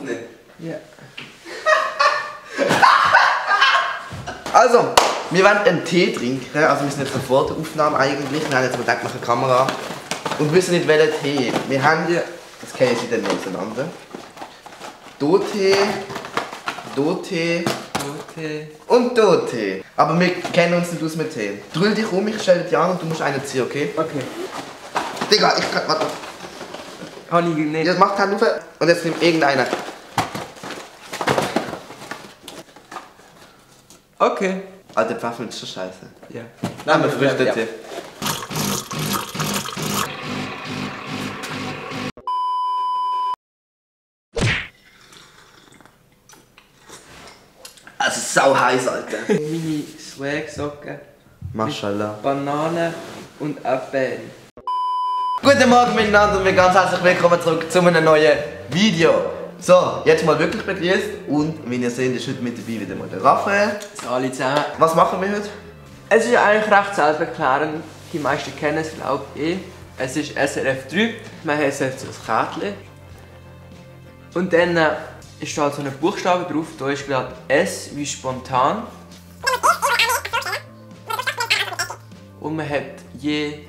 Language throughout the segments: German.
aufnehmen? Ja. Also, wir wollen einen Tee trinken. Also wir sind jetzt noch vor der Aufnahme eigentlich. Wir haben jetzt gedacht, wir machen eine Kamera. Und wissen nicht, welchen Tee. Wir haben hier... Das kennen Sie dann noch auseinander. Do-Tee, Do-Tee und Do-Tee. Aber wir kennen uns nicht aus mit Tee. Drüll dich um, ich stelle dich an und du musst einen ziehen, okay? Okay. Digga, ich kann... Warte. Kann ich nicht. Jetzt macht Hand auf und jetzt nimmt irgendeiner. Okay. Alter, Pfeffer ist schon scheiße. Ja. Nein, wir früchten Tee. Also sau heiß, Alter. Meine Swag-Socken. Mashallah. Banane und Erdbeeren. Guten Morgen miteinander und ganz herzlich willkommen zurück zu einem neuen Video. So, jetzt mal wirklich begrüßt und wie ihr seht, ist heute mit dabei wieder mal der Raphael. Alle zusammen. Was machen wir heute? Es ist eigentlich recht selbsterklärend. Die meisten kennen es, glaube ich. Es ist SRF 3. Man hat jetzt ein Kärtchen. Und dann ist da halt so ein Buchstabe drauf. Da ist gerade S wie spontan. Und man hat je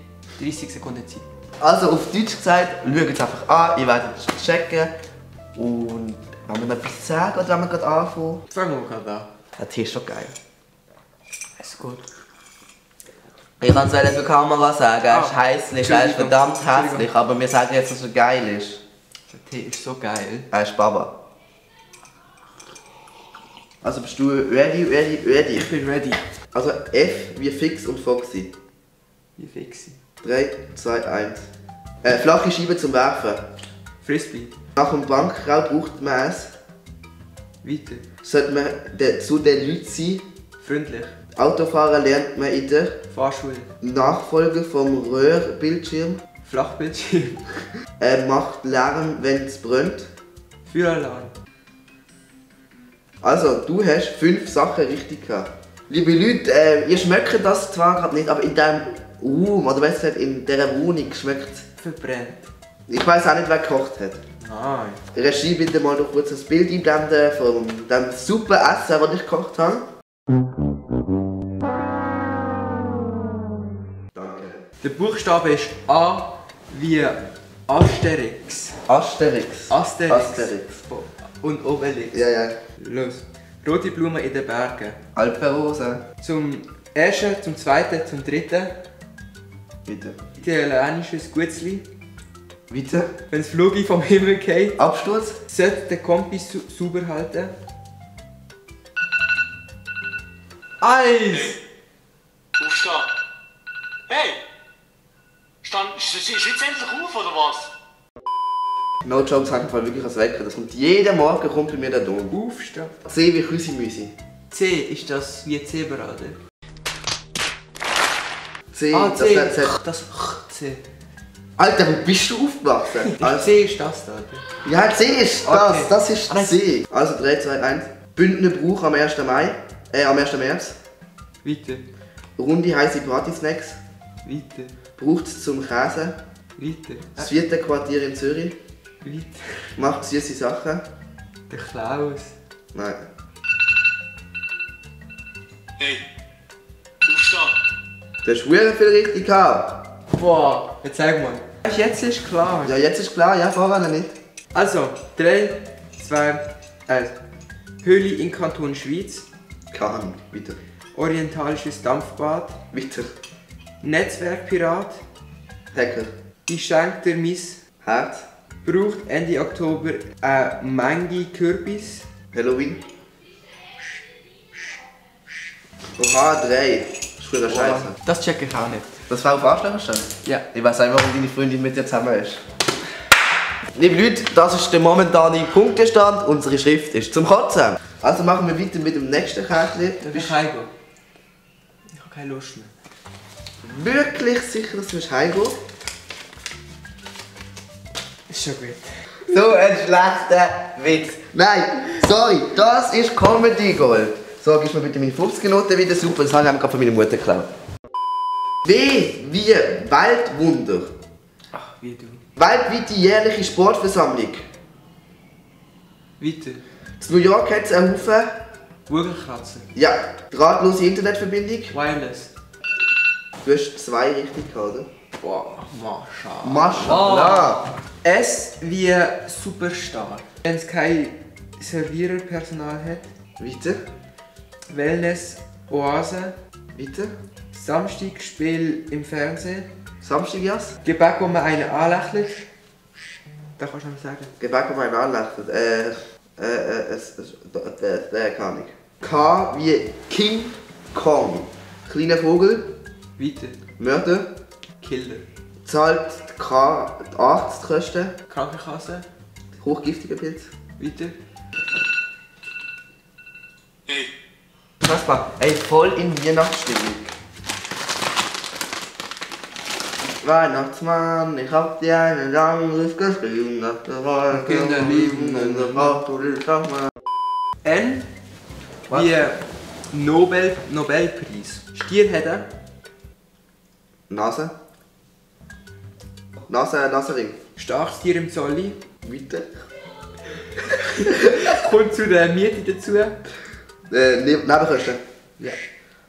30 Sekunden Zeit. Also auf Deutsch gesagt, schaut es einfach an, ihr werdet es checken. Und wenn wir noch etwas sagen oder wenn wir gerade anfangen? Fangen wir gerade an. Der Tee ist schon geil. Ist gut. Ich kann es für die Kamera sagen, er ist hässlich, er ist Entschuldigung. verdammt hässlich, aber wir sagen jetzt, dass er geil ist. Der Tee ist so geil. Er ist Baba. Also bist du ready? Ich bin ready. Also F wie Fix und Foxy. Wie fix. 3, 2, 1. Flache Scheibe zum Werfen. Frisbee. Nach dem Bankraub braucht man es. Weiter. Sollte man zu den Leuten sein. Freundlich. Autofahren lernt man in der Fahrschule. Nachfolge vom Röhrbildschirm. Flachbildschirm. Macht Lärm, wenn es brennt. Feueralarm. Also, du hast 5 Sachen richtig gehabt. Liebe Leute, ihr schmeckt das zwar gerade nicht, aber in diesem oder besser gesagt, in dieser Wohnung schmeckt es. Verbrennt. Ich weiß auch nicht, wer gekocht hat. Nein. Regie, bitte mal noch kurz das Bild einblenden von dem super Essen, das ich gekocht habe. Danke. Der Buchstabe ist A wie Asterix. Asterix. Asterix. Und Obelix. Ja, ja. Los. Rote Blumen in den Bergen. Alpenrose. Zum ersten, zum zweiten, zum dritten. Bitte. Italienisches Gutzli. Bitte. Wenn das Flugzeug vom Himmel geht, Absturz. sollte der Kompass sauber halten. Eis! Aufstehen! Hey! Stehst du jetzt endlich auf, oder was? No Jokes, hat einfach wirklich als Wecker. Das kommt jeden Morgen kommt bei mir der Ton. Aufstehen. C wie Küsimüsi. C, ist das wie Zebra, oder? C, Ah, das C. wäre Z. Das C. Alter, wo bist du aufgewachsen? Also, C ist das da, oder? Ja, C ist das. Okay. Das ist Ah, nein. C. Also 3, 2, 1. Bündner Brauch am 1. Mai. Am 1. März. Weiter. Runde heiße Partysnacks. Weiter. Braucht's zum Käse. Weiter. Das 4. Quartier in Zürich. Weiter. Macht süße Sachen. Der Klaus. Nein. Hey! Aufstehen! Du hast verdammt viel richtig gehabt. Boah, jetzt sag mal. Jetzt ist klar. Ja, jetzt ist klar, ja, vorher nicht. Also, 3, 2, 1. Höhle in Kanton Schweiz. Keine Ahnung, bitte. Orientalisches Dampfbad. Bitte. Netzwerkpirat. Hacker. Die schenkt der Miss. Herz. Braucht Ende Oktober eine Menge Kürbis. Halloween. Oha, 3. Das ist früher scheiße. Das check ich auch nicht. Das war auf Anstellung schon? Ja. Ich weiß einfach, warum deine Freundin mit dir zusammen ist. Liebe Leute, das ist der momentane Punktestand. Unsere Schrift ist zum Kotzen. Also machen wir weiter mit dem nächsten Kärtchen. Darf ich heimgehen? Ich habe keine Lust mehr. Wirklich sicher, dass du heimgehen? Ist schon gut. So ein schlechter Witz. Nein, sorry, das ist Comedy Gold. So, gib mir bitte meine 50er-Note wieder. Super, das habe ich gerade von meiner Mutter geklaut. W wie Weltwunder. Ach, wie du. Weltweite jährliche Sportversammlung. Weiter. In New York hat es einen Haufen. Vogelkatzen. Ja, drahtlose Internetverbindung. Wireless. Du hast 2 richtig gehabt, oder? Boah, Mascha. Maschallah. S wie Superstar. Wenn es kein Serviererpersonal hat. Weiter. Wellness, Oase. Weiter. Samstagspiel im Fernsehen. Samstag, Jas? Gebäck, wo man einen anlächelt. Da kannst du noch sagen. Gebäck, wo man anlächelt. Keine Ahnung. K wie King Kong. Kleiner Vogel. Weiter. Mörder. Killer. Zahlt K die Arztkosten. Krankenkasse. Hochgiftiger Pilz. Weiter. Hey, Kaspar, ey, voll in Weihnachtsstimmung. Weihnachtsmann, ich hab dir einen Angriff geschrieben, dass der Wahl Kinder lieben und der braucht du dich auch mal. N Was? wie Nobelpreis. Stier hat er. Nase. Nasenring. Starkes Tier im Zolli. Weiter. Kommt zu der Miete dazu. Nebenkosten. Ja.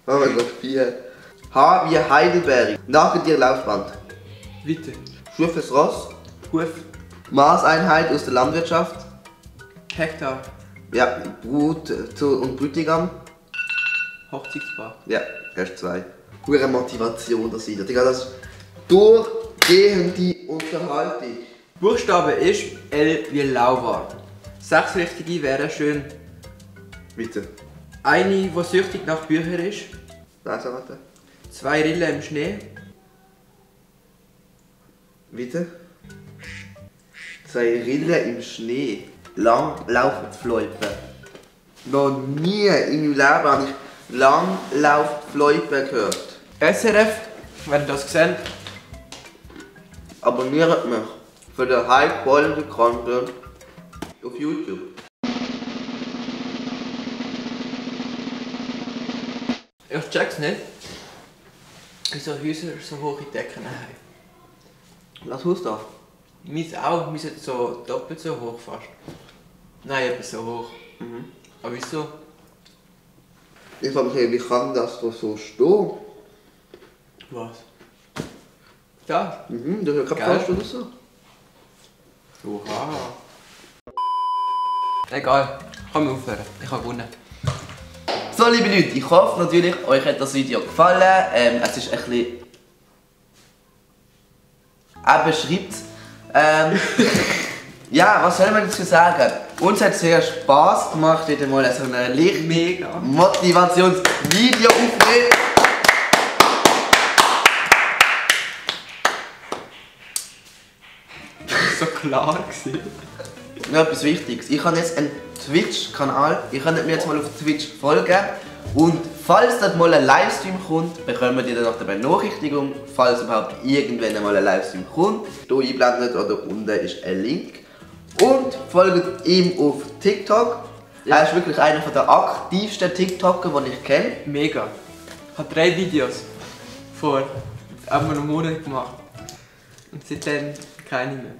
Oh mein Gott, 4. H wie Heidelberg. Nagetier-Laufband. Weiter. Schufes Ross. Huf. Maßeinheit aus der Landwirtschaft. Hektar. Ja, Brut und Brütigam. Hochzeitspaar. Ja, hast 2. Pure Motivation, das ist. Digga, das ist durchgehende Unterhaltung. Buchstabe ist L wie lauwarm. 6 richtige wären schön. Bitte. Eine, die süchtig nach Büchern ist. Also, warte. 2 Rillen im Schnee. Bitte. 2 Rillen im Schnee. Langlaufpfloipen. Noch nie in meinem Leben habe ich Langlaufpfloipen gehört. SRF, wenn ihr das seht. Abonniert mich für den High-Quality Content auf YouTube. Ich check's nicht, wieso Häuser so hohe Decken haben. Lass Haus da. Meins auch, wir sind so doppelt so hoch fast. Nein, etwa so hoch. Aber wieso? Ich frage mich, wie kann das da so stehen? Was? Da? Das ist ja kein Geil. Post oder so. Oha. Egal, kann man aufhören. Ich habe gewonnen. So, liebe Leute, ich hoffe natürlich, euch hat das Video gefallen. Es ist ein bisschen... schreibt's. Ja, was soll man dazu sagen? Uns hat es sehr Spass gemacht, wieder mal so ein Mega. Motivationsvideo aufnehmen. Das war so klar gewesen. Noch etwas Wichtiges. Ich habe jetzt einen Twitch-Kanal. Ihr könnt mir jetzt mal auf Twitch folgen. Und falls dort mal ein Livestream kommt, bekommt ihr dann noch eine Benachrichtigung, falls überhaupt irgendwann einmal ein Livestream kommt. Hier eingeblendet oder unten ist ein Link. Und folgt ihm auf TikTok. Ja. Er ist wirklich einer der aktivsten TikToker, die ich kenne. Mega. Ich habe 3 Videos vor einmal einem Monat gemacht. Und seitdem keine mehr.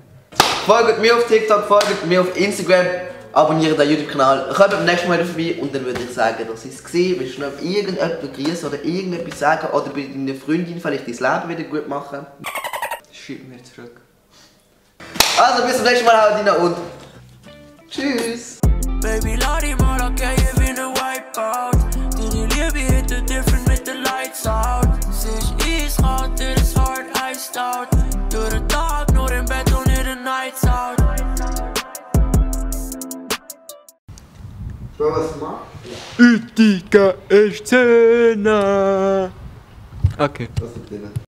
Folgt mir auf TikTok, folgt mir auf Instagram, abonniert den YouTube-Kanal. Kommt beim nächsten Mal vorbei und dann würde ich sagen, das war es. Willst du noch irgendjemanden grüßen oder irgendetwas sagen oder bei deiner Freundin vielleicht dein Leben wieder gut machen? Schreib mir zurück. Also bis zum nächsten Mal, haut rein und tschüss! Baby, laat die maar, dan kan je winnen wipeout. Doe die liefde hit the different with the lights out. Ze is ijskoud, dit is hard iced out. Door de dag, nooit in bed, wanneer de nights out. Bro, was machst Utica Szene! Okay. du? Was ist denn?